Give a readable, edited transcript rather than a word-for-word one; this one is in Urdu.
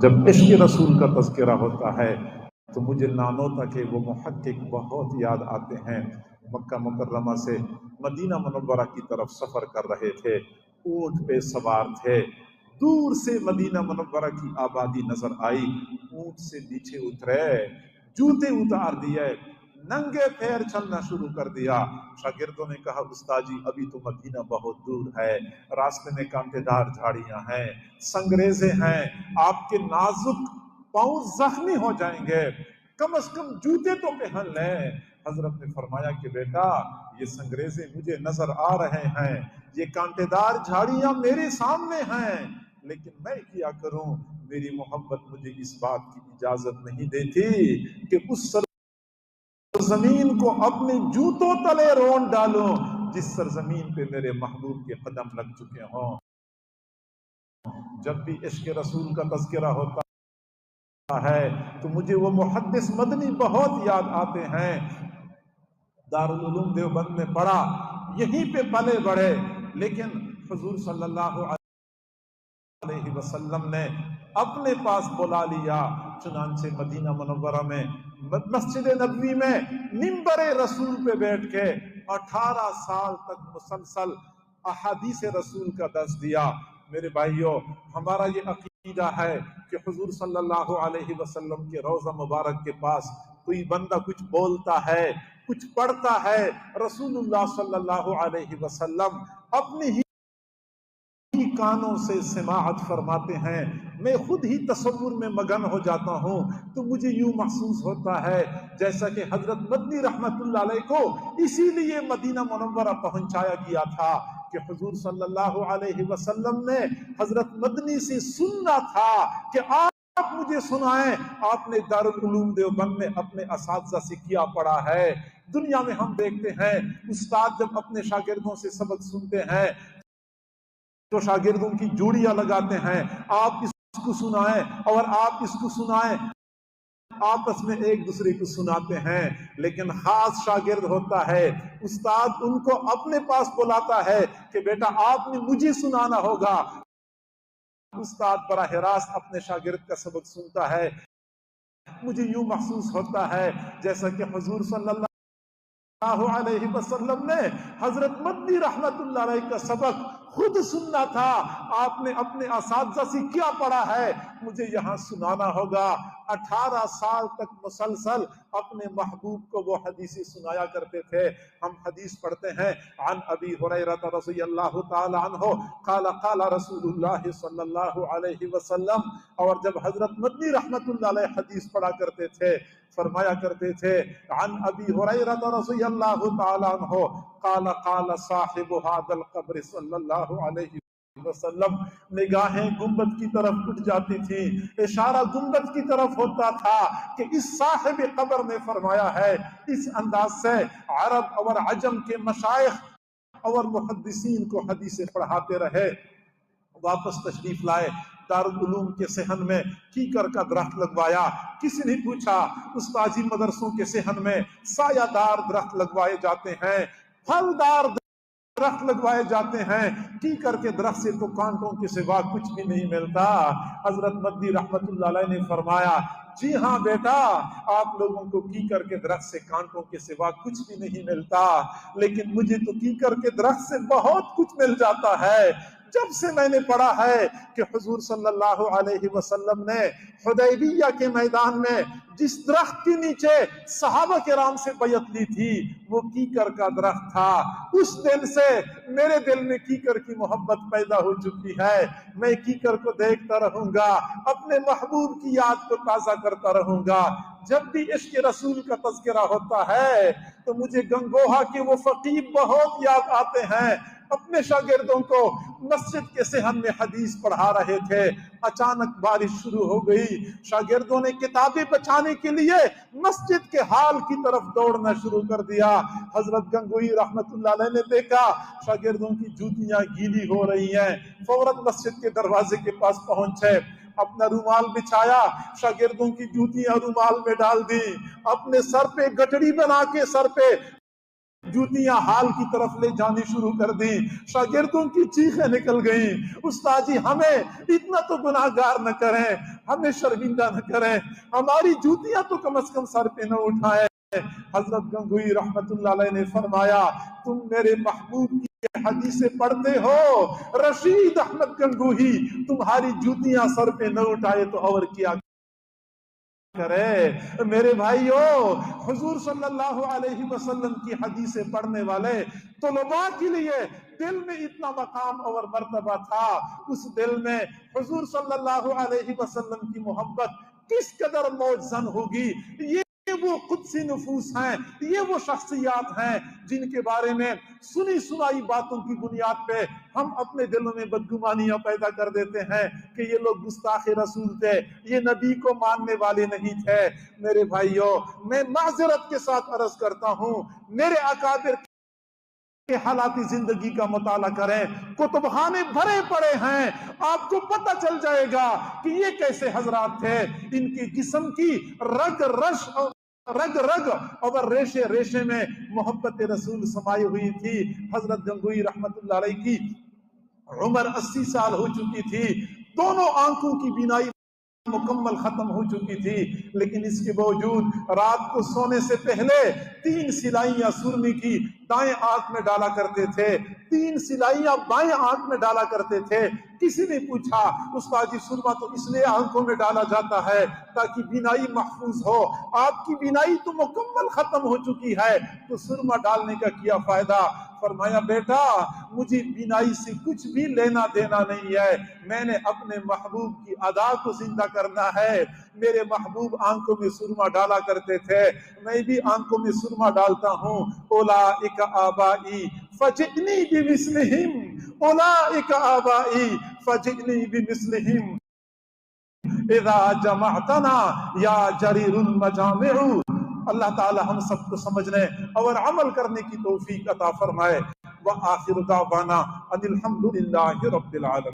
جب عشق رسول کا تذکرہ ہوتا ہے تو مجھے نانوتا کے وہ محقق بہت یاد آتے ہیں۔ مکہ مکرمہ سے مدینہ منورہ کی طرف سفر کر رہے تھے، اونٹ پہ سوار تھے، دور سے مدینہ منورہ کی آبادی نظر آئی، اونٹ سے نیچے اترے، جوتے اتار دیے، ننگے پیر چلنا شروع کر دیا۔ شاگردوں نے کہا استاد جی ابھی تو مدینہ بہت دور ہے، راستے میں کانٹے دار جھاڑیاں ہیں، سنگریزے ہیں، آپ کے نازک پاؤں زخمی ہو جائیں گے، کم از کم جوتے تو پہن لیں۔ حضرت نے فرمایا کہ بیٹا یہ سنگریزے مجھے نظر آ رہے ہیں، یہ کانٹے دار جھاڑیاں میرے سامنے ہیں، لیکن میں کیا کروں؟ میری محبت مجھے اس بات کی اجازت نہیں دیتی کہ اس سرزمین کو اپنے جوتوں تلے رون ڈالوں جس سرزمین پہ میرے محبوب کے قدم لگ چکے ہوں۔ جب بھی عشق رسول کا تذکرہ ہوتا ہے تو مجھے وہ محدث مدنی بہت یاد آتے ہیں۔ دارالعلوم دیوبند میں پڑھا، یہیں پہ پلے بڑھے، لیکن حضور صلی اللہ علیہ وسلم نے اپنے پاس بلا لیا، چنانچہ مدینہ منورہ میں مسجد نبوی میں منبر رسول پہ بیٹھ کے 18 سال تک مسلسل احادیث رسول کا درس دیا۔ میرے بھائیوں، ہمارا یہ عقیدہ ہے کہ حضور صلی اللہ علیہ وسلم کے روضہ مبارک کے پاس کوئی بندہ کچھ بولتا ہے، کچھ پڑھتا ہے، رسول اللہ صلی اللہ علیہ وسلم اپنی ہی کانوں سے سماعت فرماتے ہیں۔ میں خود ہی تصور میں مگن ہو جاتا ہوں تو مجھے یوں محسوس ہوتا ہے جیسا کہ حضرت مدنی رحمت اللہ علیہ کو اسی لیے مدینہ منورہ پہنچایا گیا تھا کہ حضور صلی اللہ علیہ وسلم نے حضرت مدنی سے سننا تھا کہ آپ مجھے سنائیں آپ نے دارالعلوم دیوبند میں اپنے اساتذہ سے کیا پڑھا ہے۔ دنیا میں ہم دیکھتے ہیں استاد جب اپنے شاگردوں سے سبق سنتے ہیں تو شاگردوں کی جوڑیاں لگاتے ہیں، آپ اس کو سنائیں اور آپ اس کو سنائیں، آپس میں ایک دوسرے کو سناتے ہیں۔ لیکن خاص شاگرد ہوتا ہے، استاد ان کو اپنے پاس بلاتا ہے کہ بیٹا آپ نے مجھے سنانا ہوگا۔ استاد براہ راست اپنے شاگرد کا سبق سنتا ہے، مجھے یوں محسوس ہوتا ہے جیسا کہ حضور صلی اللہ علیہ وسلم نے حضرت مدنی رحمت اللہ علیہ کا سبق خود سننا تھا، آپ نے اپنے اساتذہ سے کیا پڑھا ہے مجھے یہاں سنانا ہوگا۔ 18 سال تک مسلسل اپنے محبوب کو وہ حدیثیں سنایا کرتے تھے۔ ہم حدیث پڑھتے ہیں عن ابی ہریرہ رضی اللہ تعالی عنہ قال قال رسول اللہ صلی اللہ علیہ وسلم، اور جب حضرت مدنی رحمت اللہ علیہ حدیث پڑھا کرتے تھے فرمایا کرتے تھے عن ابی ہریرہ رضی اللہ تعالی عنہ قال قال صاحب هذا القبر صلی اللہ علیہ وسلم، نگاہیں گنبد کی طرف اٹھ جاتی تھی، اشارہ گنبد کی طرف ہوتا تھا کہ اس صاحب قبر نے فرمایا ہے۔ اس انداز سے عرب اور عجم کے مشائخ اور محدثین کو حدیثیں پڑھاتے رہے۔ واپس تشریف لائے، دارالعلوم کے صحن میں کیکر کا درخت لگوایا۔ کسی نے پوچھا استاذی مدرسوں کے صحن میں سایہ دار درخت لگوائے جاتے ہیں، پھلدار درخت لگوائے جاتے ہیں، کیکر کے درخت سے تو کانٹوں کے سوا کچھ بھی نہیں ملتا۔ حضرت مدنی رحمت اللہ علیہ نے فرمایا جی ہاں بیٹا، آپ لوگوں کو کیکر کے درخت سے کانٹوں کے سوا کچھ بھی نہیں ملتا، لیکن مجھے تو کیکر کے درخت سے بہت کچھ مل جاتا ہے۔ جب سے میں نے پڑھا ہے کہ حضور صلی اللہ علیہ وسلم نے حدیبیہ کے میدان میں جس درخت کے نیچے صحابہ کرام سے بیعت لی تھی وہ کیکر کا درخت تھا، اس دن سے میرے دل میں کیکر کی محبت پیدا ہو چکی ہے۔ میں کیکر کو دیکھتا رہوں گا، اپنے محبوب کی یاد کو تازہ کرتا رہوں گا۔ جب بھی عشق رسول کا تذکرہ ہوتا ہے تو مجھے گنگوہا کے وہ فقیہ بہت یاد آتے ہیں۔ اپنے شاگردوں کو مسجد کے صحن میں حدیث پڑھا رہے تھے، اچانک بارش شروع ہو گئی، شاگردوں نے کتابیں بچانے کے لیے مسجد کے حال کی طرف دوڑنا شروع کر دیا۔ حضرت گنگوئی رحمت اللہ علیہ نے دیکھا شاگردوں کی جوتیاں گیلی ہو رہی ہیں، فوراً مسجد کے دروازے کے پاس پہنچے، اپنا رومال بچھایا، شاگردوں کی جوتیاں رومال میں ڈال دی، اپنے سر پہ گٹڑی بنا کے سر پہ جوتیاں حال کی طرف لے جانی شروع کر دی۔ شاگردوں کی چیخیں نکل گئیں، استاد جی ہمیں اتنا تو گناہگار نہ کریں، ہمیں شرمندہ نہ کریں، ہماری جوتیاں تو کم از کم سر پہ نہ اٹھائیں۔ حضرت گنگوئی رحمت اللہ علیہ نے فرمایا تم میرے محبوب کی حدیثیں پڑھتے ہو، رشید احمد گنگوہی تمہاری جوتیاں سر پہ نہ اٹھائے تو اور کیا کرے؟ میرے بھائیو، حضور صلی اللہ علیہ وسلم کی حدیثیں پڑھنے والے طلباء کے لیے دل میں اتنا مقام اور مرتبہ تھا، اس دل میں حضور صلی اللہ علیہ وسلم کی محبت کس قدر موجزن ہوگی۔ یہ وہ قدسی نفوس ہیں، یہ وہ شخصیات ہیں جن کے بارے میں سنی سنائی باتوں کی بنیاد پہ ہم اپنے دلوں میں بدگمانیاں پیدا کر دیتے ہیں کہ یہ لوگ گستاخ رسول تھے، یہ نبی کو ماننے والے نہیں تھے۔ میرے بھائیوں، میں معذرت کے ساتھ عرض کرتا ہوں، میرے اکابر کے حالات زندگی کا مطالعہ کریں، کتبخانے بھرے پڑے ہیں، آپ کو پتہ چل جائے گا کہ یہ کیسے حضرات تھے۔ ان کی جسم کی رگ رگ اور ریشے ریشے میں محبت رسول سمائی ہوئی تھی۔ حضرت گنگوئی رحمت اللہ علیہ کی عمر 80 سال ہو چکی تھی، دونوں آنکھوں کی بینائی مکمل ختم ہو چکی تھی، لیکن اس کے باوجود رات کو سونے سے پہلے 3 سلائیاں سرمے کی دائیں آنکھ میں ڈالا کرتے تھے، 3 سلائیاں بائیں آنکھ میں ڈالا کرتے تھے۔ کسی نے پوچھا استاد جی سرما تو اس لیے آنکھوں میں ڈالا جاتا ہے تاکہ بینائی محفوظ ہو، آپ کی بینائی تو مکمل ختم ہو چکی ہے تو سرما ڈالنے کا کیا فائدہ؟ فرمایا بیٹا مجھے بینائی سے کچھ بھی لینا دینا نہیں ہے، میں نے اپنے محبوب کی ادا کو زندہ کرنا ہے۔ میرے محبوب آنکھوں میں سرما ڈالا کرتے تھے، میں بھی آنکھوں میں سرما ڈالتا ہوں۔ اولئک آبائی فجئنی بمثلہم، اولئک آبائی فجئنی بمثلہم، اذا جمعتنا یا جریر المجامع۔ اللہ تعالی ہم سب کو سمجھنے اور عمل کرنے کی توفیق عطا فرمائے۔ وآخر دعوانا ان الحمد للہ رب العالمین۔